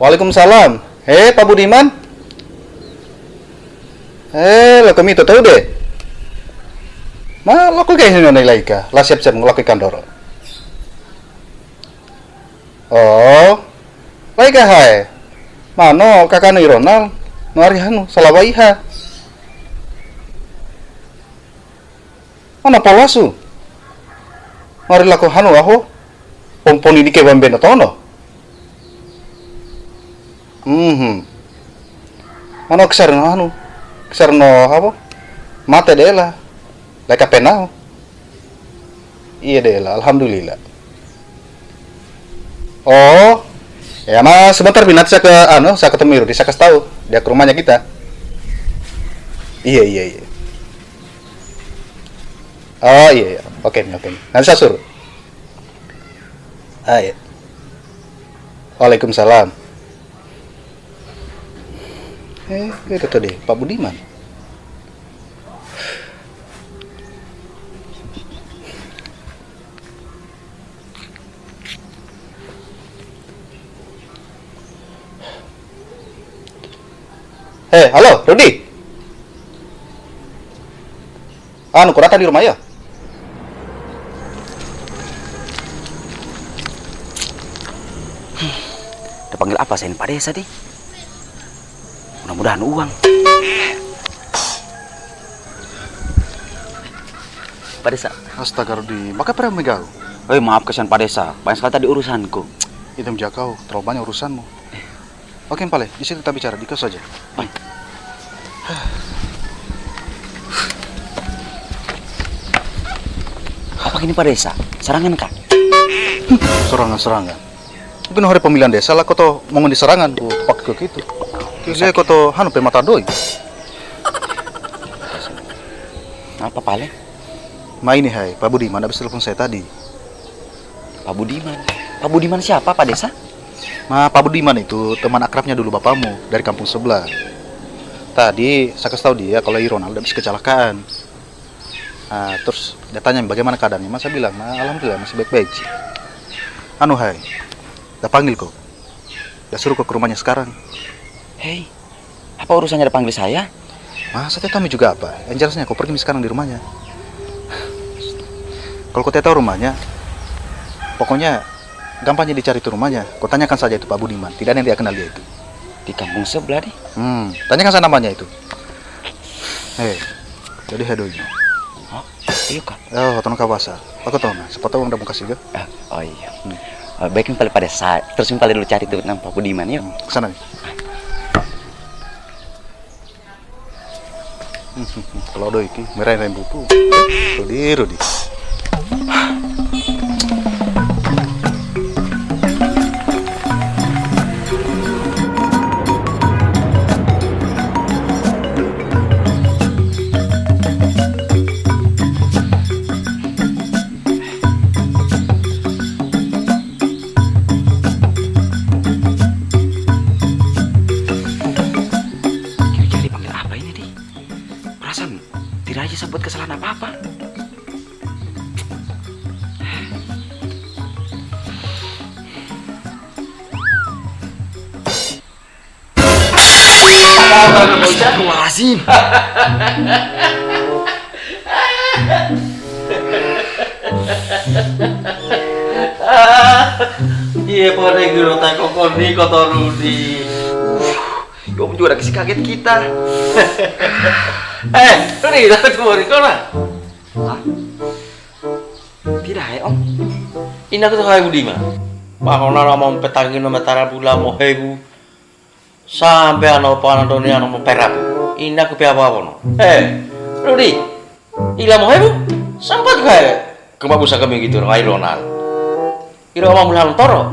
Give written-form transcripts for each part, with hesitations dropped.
Waalaikumsalam. Pak Budiman. Lo kami tahu deh. Lo kok kayak sini laika. Lah siap-siap ngelakukan doro. Oh, laika hai. Mano kakak ni Ronald. Nuari hanu salawaiha. Mana polasu? Mari laku hanu aho. Pomponi di kebamben atau no? Ano kesarno anu? Kesarno apa? Mate deh lah. Leka pena. Iya deh lah, alhamdulillah. Oh, ya mas sebentar binat saya ke saya ketemu Rudi, saya kasih tahu dia ke rumahnya kita. Iya. Oh iya. Oke. Nanti saya suruh. Iya. Waalaikumsalam. Itu tadi Pak Budiman. Halo, Rudi. Kurata di rumah ya? Udah panggil apa saya ini Pak Desa nih? Mudah-mudahan uang. Pak Desa. Astaga Rudi, maka pernah megau. Maaf kesian Pak Desa, banyak sekali tadi urusanku. Itu menjakau, terlalu banyak urusanmu. Oke Pale, di sini kita bicara, di kos saja. Apa ini Pak Desa? Serangan kah? Serangan. Mungkin hari pemilihan desa lah, kau tuh mau di serangan, pakai ke gitu. Saya kau tuh pemata doi. Apa Pale? Ini hai, Pak Budiman habis telepon saya tadi. Pak Budiman? Pak Budiman siapa Pak Desa? Pak Budiman itu teman akrabnya dulu bapakmu dari kampung sebelah. Tadi saya kasih tahu dia kalau Ronald habis kecelakaan. Terus dia tanya bagaimana keadaannya, Mas saya bilang, alhamdulillah masih baik-baik sih. Hai, dia panggil kau. Dia suruh kau ke rumahnya sekarang. Apa urusannya dia panggil saya? Saya tahu juga apa. Yang jelasnya kau pergi sekarang di rumahnya. Kalau kau tahu rumahnya, pokoknya gampangnya dicari itu rumahnya. Kau tanyakan saja itu Pak Budiman. Tidak ada yang dia kenal dia itu. Di kampung sebelah nih. Tanyakan saja namanya itu. Jadi hedoinya. Iya kak. Tolong kawasa. Aku tahu nah. Siapa tahu udah mau kasih ke? Iya. Baik Pale pada saat. Terus Pale dulu cari tuh nama Pak Budiman yuk. Kesana nih. Kalau doi ki merah buku. Rudi. Tidak aja sebut kesalahan apa-apa. Astagfirullahaladzim. Iya pada giro teko koni kotor Rudi. Om juga kasih kaget kita. Rudi datang kemari kau lah. Tidak ya Om. Ini aku tuh kayak Budiman. Mahona lah mau petangin nama tara pula mau hebu. Sampai anak panah dunia anak mau perabu. Ini aku piapa apa no? Rudi, ilah mau hebu. Sempat kayak kebagusan kami gitu kayak Ronald. Kira mau mulan toro.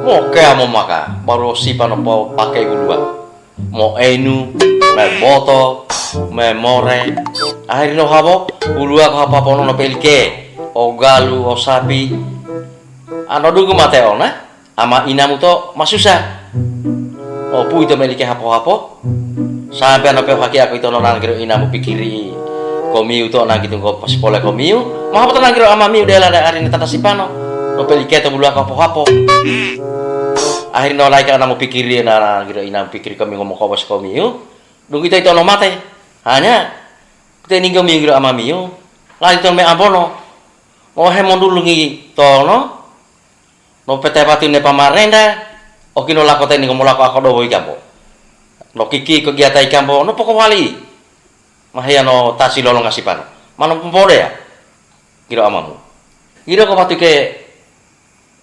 Mau kayak mau maka baru si panopo pakai gulua. Mau enu, mau boto, mau more. Akhirnya habo gulua ke apa pono no pelike. O galu, o sapi. Ano dugu mateo na? Ama inamu to masusah. Opu itu melike hapo-hapo. Sampai ano pe haki aku itu nang kira inamu pikiri. Komiu to nang gitu ko pasipole komiu. Mau apa to nang kira ama miu dela hari ini tata sipano. No pelike to gulua hapo-hapo. akhirnya lagi kan mau pikirin kira ina pikir kami ngomong kawas kami yuk. Dulu kita itu ono mate. Hanya kita ini kami kira amami yuk. Lagi tuh me ampono. Oh hemon dulu ngi tono. No pete pati ne pamarenda. Oki no lakota ini ngomong lako aku dobo ikampo. No kiki kegiatan ikampo no pokok wali. Mahaya no tasi lolong asipan. Mana pempode ya? Kira amamu. Kira kau pati ke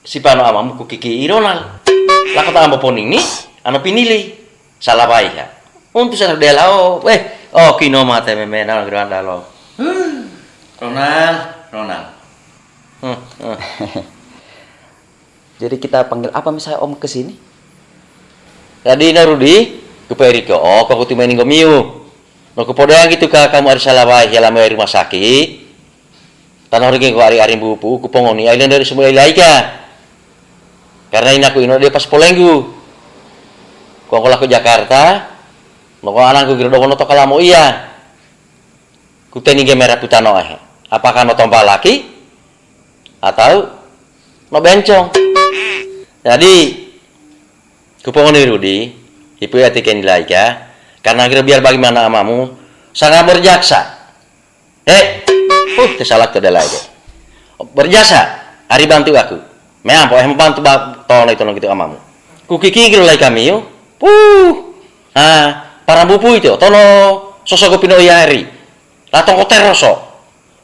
si pano amamu ku kiki ironal. Lakota ambo pon ini ano pinili. Salah baik ya. Untuk sadar dela kino mate memena granda lo. Ronald. Jadi kita panggil apa misalnya Om ke sini? Jadi Narudi, keperiko, kau tu mainin gomiu. No kepoda gitu kamu harus salah baik ya lama rumah sakit. Tanah orang kau hari bupu, kupongoni ailen dari semua ilaika. Karena ini aku ino dia pas polenggu. Kau ke Jakarta, no kau anakku kira dokono to kalamo iya. Kuteni merah putano apakah no tombal laki? Atau no bencong. Jadi kupongoni Rudi, ibu ya tiken ilaika. Karena kira biar bagaimana amamu sangat berjaksa. Kesalak tu adalah itu. Berjasa, hari bantu aku. Memang membantu tolong itu gitu amamu. Kukiki kira lagi kami yo. Para bupu itu, tono sosok pino yari. Latong koteroso.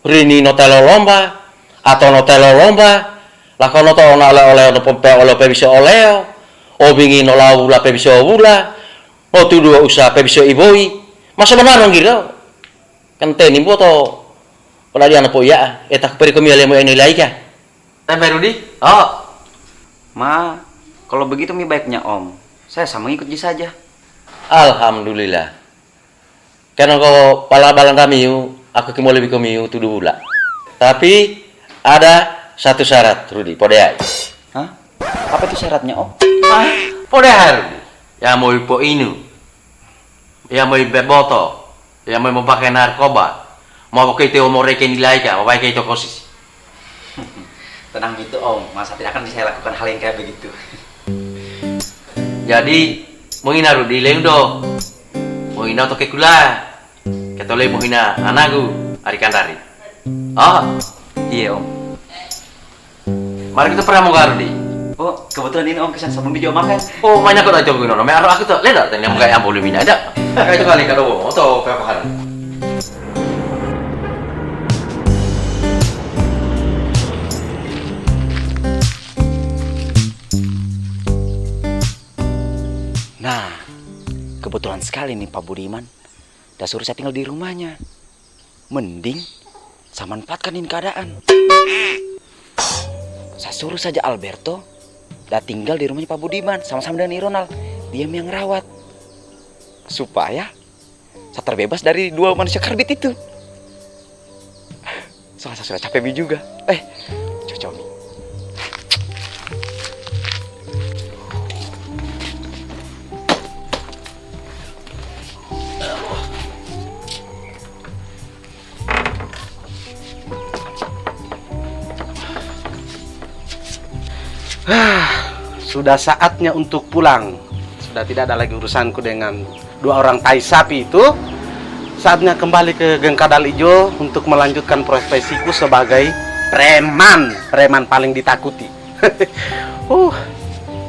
Rini no telo lomba, atau no telo lomba. Lakono to oleh no pompe oleh bisa oleh. Obingi no lau la bisa bula. Tu dua usaha bisa iboi. Masa benar dong gitu. Kan teni buat to. Kalau dia anak poya, tak peri kami oleh mau ini lagi kan? Sampai Rudi? Ma, kalau begitu mi baiknya Om. Saya sama ikut saja. Alhamdulillah. Karena kau pala-balan kami, aku mau lebih kami tu dulu. Tapi ada satu syarat, Rudi, podai. Hah? Apa itu syaratnya Om? Podai, Rudi. Yang mau ipo inu, yang mau beboto, yang mau pakai narkoba, mau pakai itu mau reken nilai kah, mau pakai itu kosis. Tenang gitu Om, masa tidak akan bisa lakukan hal yang kayak begitu. Jadi, mau ina Rudi lendo, mau ina toke kula, ketole mau ina anagu, Arikandari. Iya Om. Mari kita pernah mau Rudi. Oh, kebetulan ini Om kesan sebelum video makan. Banyak kok aja gino. Me aro aku tuh leda tanya mga yang boleh mina ada. Kayak itu kali kado mo to berapa hari. Nah, kebetulan sekali nih Pak Budiman. Udah suruh saya tinggal di rumahnya. Mending saya manfaatkan ini keadaan. Saya suruh saja Alberto udah tinggal di rumahnya Pak Budiman sama-sama dengan Ronald. Dia yang rawat supaya saya terbebas dari dua manusia karbit itu. Soalnya saya sudah capek juga. Cocok nih. Sudah saatnya untuk pulang. Sudah tidak ada lagi urusanku dengan dua orang tai sapi itu. Saatnya kembali ke Geng Kadal Ijo untuk melanjutkan profesiku sebagai preman. Preman paling ditakuti.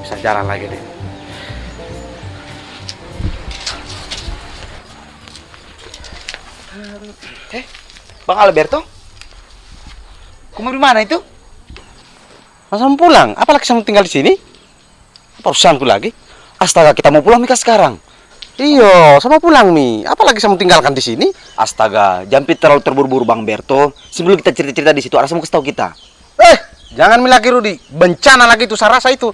Bisa jalan lagi deh. Bang Alberto? Kamu di mana itu? Masa mau pulang? Apalagi saya mau tinggal di sini? Apa urusanku lagi? Astaga, kita mau pulang Mika sekarang. Iya, sama pulang Mi. Apalagi saya mau tinggalkan di sini? Astaga, jangan terlalu terburu-buru Bang Berto. Sebelum kita cerita-cerita di situ, harus mau kasih tahu kita. Jangan Mi lagi Rudi. Bencana lagi itu saya rasa itu.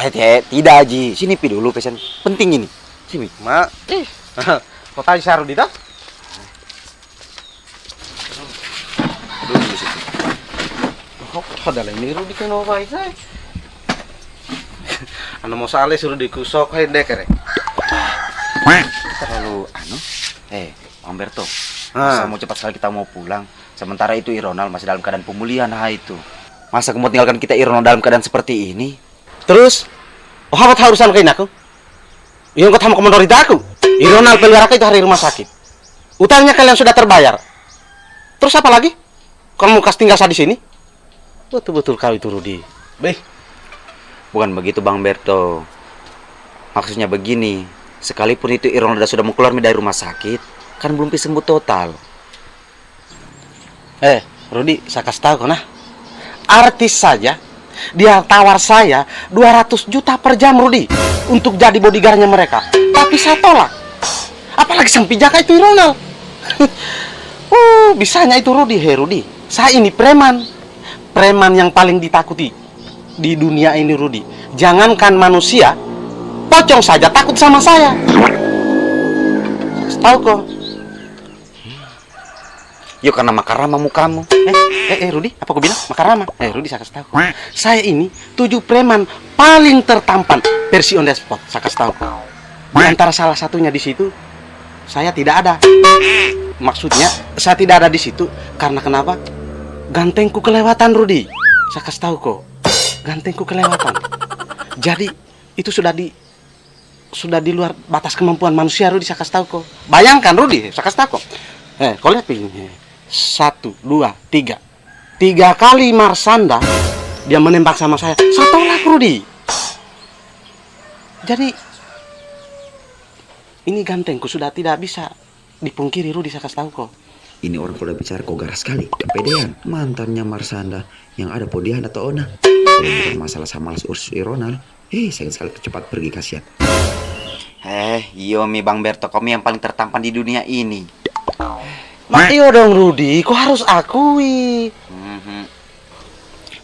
Tidak Haji. Sini pi dulu pesan penting ini. Sini. Ma, kok tadi saya Rudi dah? Duduk di situ. Padahal ini Rudi kan mau baik saya. Anu mau sale suruh dikusok dek kere. Terlalu Bang Berto. Masa mau cepat sekali kita mau pulang. Sementara itu Ronald masih dalam keadaan pemulihan itu. Masa kamu tinggalkan kita Ronald dalam keadaan seperti ini? Terus Oh, apa urusan kain aku? Yang kau tahu komodorita aku? Ironal pelihara itu hari rumah sakit. Utangnya kalian sudah terbayar. Terus apa lagi? Kamu mau tinggal di sini? Betul-betul kau itu Rudi. Beh, Bukan begitu Bang Berto. Maksudnya begini, sekalipun itu Ronald sudah mau keluar dari rumah sakit, kan belum bisa sembuh total. Rudi, saya kasih tahu kau nah. Artis saja dia tawar saya 200 juta per jam Rudi untuk jadi bodyguardnya mereka. Tapi saya tolak. Apalagi sang pijaka itu Ronald. Bisanya itu Rudi. Rudi, saya ini preman. Preman yang paling ditakuti di dunia ini Rudi. Jangankan manusia, pocong saja takut sama saya. Tahu kok. Yuk karena makarama mukamu. Rudi, apa kau bilang? Makarama. Rudi, saya kasih tahu. Saya ini 7 preman paling tertampan versi on the spot. Saya kasih tahu. Di antara salah satunya di situ, saya tidak ada. Maksudnya, saya tidak ada di situ karena kenapa? Gantengku kelewatan, Rudi. Saya kasih tahu kok. Gantengku kelewatan. Jadi, itu sudah di luar batas kemampuan manusia, Rudi. Saya kasih tahu kok. Bayangkan, Rudi. Saya kasih tahu kok. Kau lihat ini. 1, 2, 3. 3 kali Marsanda dia menembak sama saya. Saya tolak, Rudi. Jadi ini gantengku sudah tidak bisa dipungkiri, Rudi. Saya kasih tahu kok. Ini orang kalau bicara kok garas sekali. Kepedean mantannya Marsanda yang ada podian atau ona. Kalau bukan masalah sama urus Ronald, sayang sekali cepat pergi kasihan. Iyo mi Bang Berto, kamu yang paling tertampan di dunia ini. Iya dong Rudi, kok harus akui.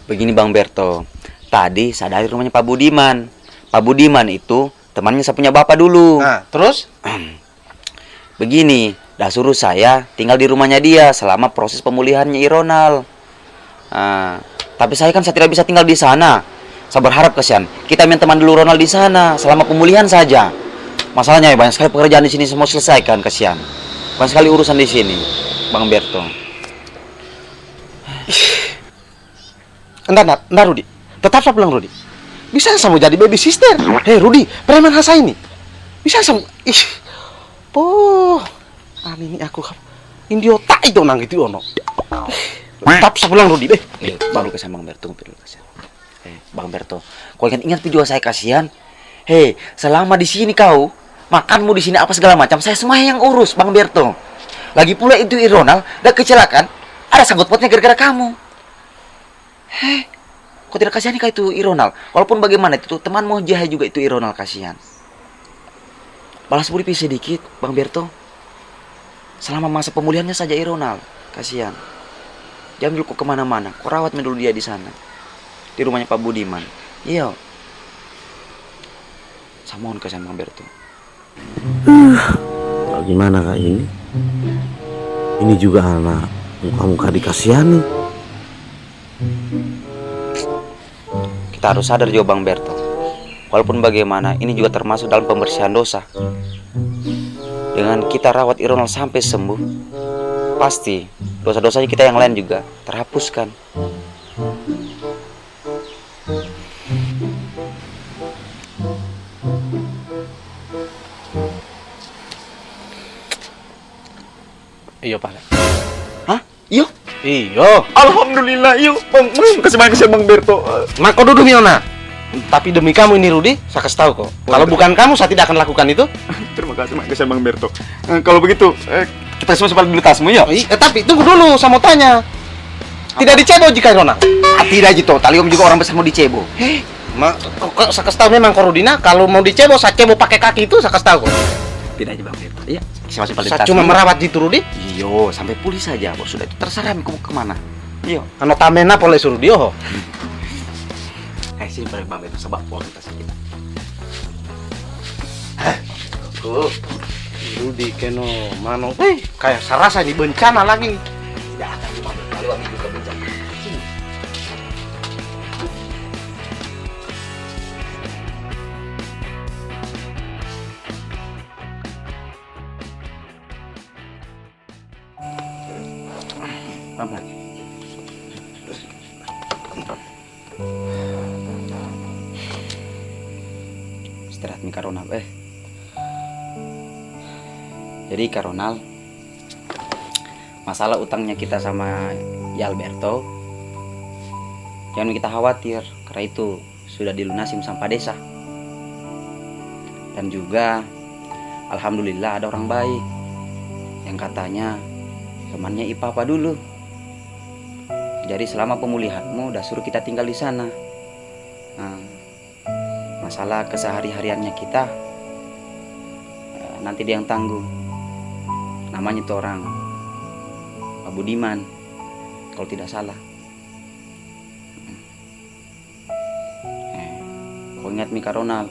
Begini Bang Berto, tadi saya dari rumahnya Pak Budiman. Pak Budiman itu temannya saya punya bapak dulu. Nah, terus? Begini, dah suruh saya tinggal di rumahnya dia selama proses pemulihannya Ronald. Tapi saya tidak bisa tinggal di sana. Saya berharap kasihan kita minta teman dulu Ronald di sana selama pemulihan saja. Masalahnya banyak sekali pekerjaan di sini semua selesaikan, kasihan. Banyak sekali urusan di sini, Bang Berto. Enggak Rudi. Tetap saya pulang Rudi. Bisa sama jadi baby sister. Rudi, preman hasa ini. Bisa sama. Ini aku Indio tak itu nang itu ono. Tetap saya pulang Rudi deh. Baru kasihan Bang Berto, kasihan. Bang Berto, kau ingat video saya kasihan? Selama di sini kau makanmu di sini apa segala macam, saya semua yang urus, Bang Berto. Lagi pula itu Ronald udah kecelakaan, ada sangkut pautnya gara-gara kamu. Kau tidak kasihan nih itu Ronald? Walaupun bagaimana itu temanmu jahat juga itu Ronald, kasihan. Balas budi sedikit, Bang Berto. Selama masa pemulihannya saja Ronald, kasihan. Jangan dulu kau kemana-mana, kau rawat dulu dia di sana, di rumahnya Pak Budiman. Iya. Saya mohon kasihan Bang Berto. Bagaimana kak ini? Ini juga anak muka-muka dikasihani. Kita harus sadar juga Bang Berto. Walaupun bagaimana, ini juga termasuk dalam pembersihan dosa. Dengan kita rawat Ronald sampai sembuh, pasti dosa-dosanya kita yang lain juga terhapuskan. Iya Pak. Hah? Iyo? Iya. Alhamdulillah, yuk. Bang, kasih banyak Bang Berto. Maka duduk Miona. Tapi demi kamu ini Rudi, saya kasih tahu kok. Kalau bukan kamu, saya tidak akan lakukan itu. Terima kasih Bang Berto. Kalau begitu, kita semua sepakat dulu tasmu ya. Tapi tunggu dulu, saya mau tanya. Tidak dicebo jika Ronald? Tidak gitu. Taliom juga orang besar mau dicebo. Kok saya kasih tahu memang Korodina, kalau mau dicebo, saya cebo pakai kaki itu, saya kasih tahu kok. Tidak aja Bang Berto. Iya. Saya cuma merawat itu Rudi. Iyo, sampai pulih saja. Bos sudah itu terserah mau kemana. Iyo. Ano tamena boleh suruh dia. Sini balik Bang Berto sebab kualitas kita. Rudi keno mano. Kayak sarasa ini bencana lagi nih. Tidak akan Bang Berto. Kalau kami juga bencana. Sini. Mama. istirahat nih Kak Ronald. Jadi Kak Ronald, masalah utangnya kita sama Ya Alberto, jangan kita khawatir, karena itu sudah dilunasi sama desa. Dan juga alhamdulillah ada orang baik yang katanya temannya Ipapa dulu. Jadi selama pemulihanmu udah suruh kita tinggal di sana. Nah, masalah kesehari-hariannya kita nanti dia yang tanggung. Namanya itu orang Pak Budiman, kalau tidak salah. Kau ingat Mika Ronald,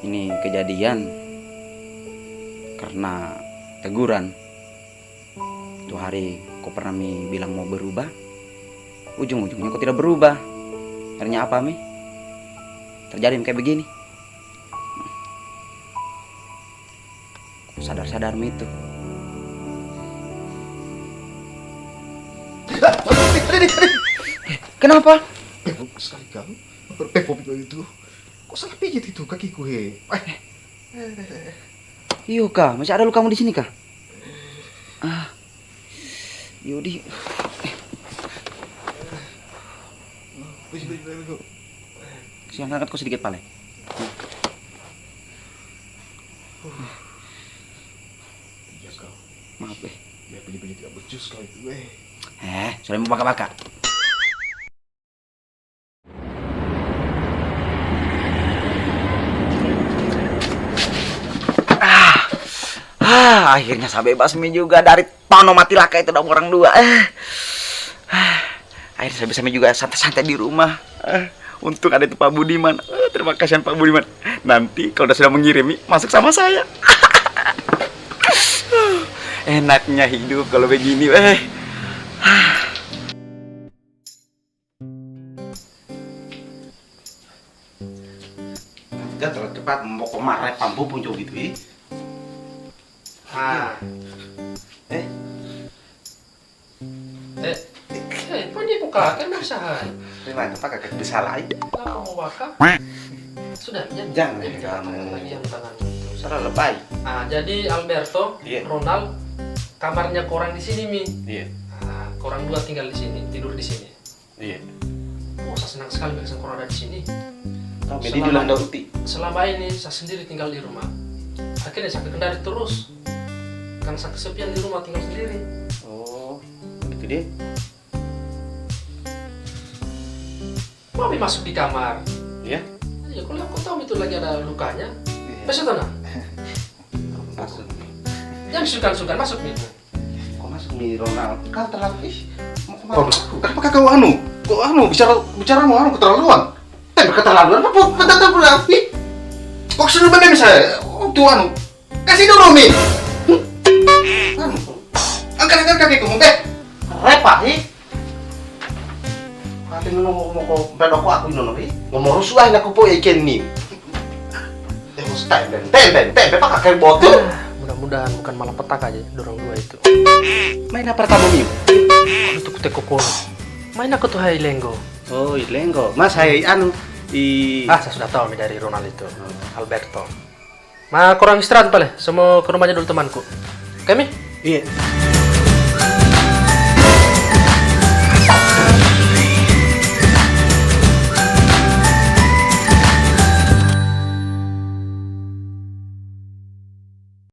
ini kejadian karena teguran. Itu hari kau pernah bilang mau berubah, ujung-ujungnya kau tidak berubah. Akhirnya apa terjadi kayak begini. Kau sadar-sadar itu. Kenapa? Bebok sekali kau. Berbebok itu. Kok salah pijit itu kakiku Iyo Kak, masih ada lukamu di sini Kak? Yudi. Siang angkat kau sedikit pale. Iya kau. Maaf Ya pilih-pilih tidak becus kau itu sudah mau baka-baka. Akhirnya sampai basmi juga dari Tono Matilaka itu dong orang dua. Akhirnya saya bisa juga santai-santai di rumah. Untung ada itu Pak Budiman. Terima kasih Pak Budiman. Nanti kalau sudah mengirimi masuk sama saya. Enaknya hidup kalau begini. Dia terlalu cepat mau kemarin pampu puncu gitu Pwede buka kan usaha. Terima kasih kakak bisa lain. Kalau mau baka, sudah Jangan kamu lagi yang tangan itu. Salah lebay. Jadi Alberto, Iya. Ronald, kamarnya korang di sini Iya. Korang dua tinggal di sini, tidur di sini. Iya. Saya senang sekali bisa korang ada di sini. Jadi dulu anda uti. Selama ini saya sendiri tinggal di rumah. Akhirnya saya kendari terus. Karena saya kesepian di rumah tinggal sendiri. Oh, gitu dia. Mami masuk di kamar. Iya. Ya kalau aku tahu itu lagi ada lukanya. Iya. Masuk tanah. Masuk. Jangan sukan-sukan masuk nih. Kok masuk nih Ronald? Kau terlalu mau Oh, kemana? kenapa kau bicara keterlaluan? Keterlaluan apa? Betul berarti. Kok sudah benar saya? Kasih dulu nih. Angkat kakiku, Repah nih. Nanti mau pedok aku ini ngomong rusuh aku po ikan nih. Tempe pakai kayak botol. Mudah-mudahan bukan malah petak aja dorong dua itu. Main apa tamu nih? Untuk teko kono. Main aku tuh hai lenggo. Oh, lenggo. Mas saya Saya sudah tahu dari Ronald itu, Alberto. Korang istirahat pale, semua ke rumahnya dulu temanku. Kami? Iya.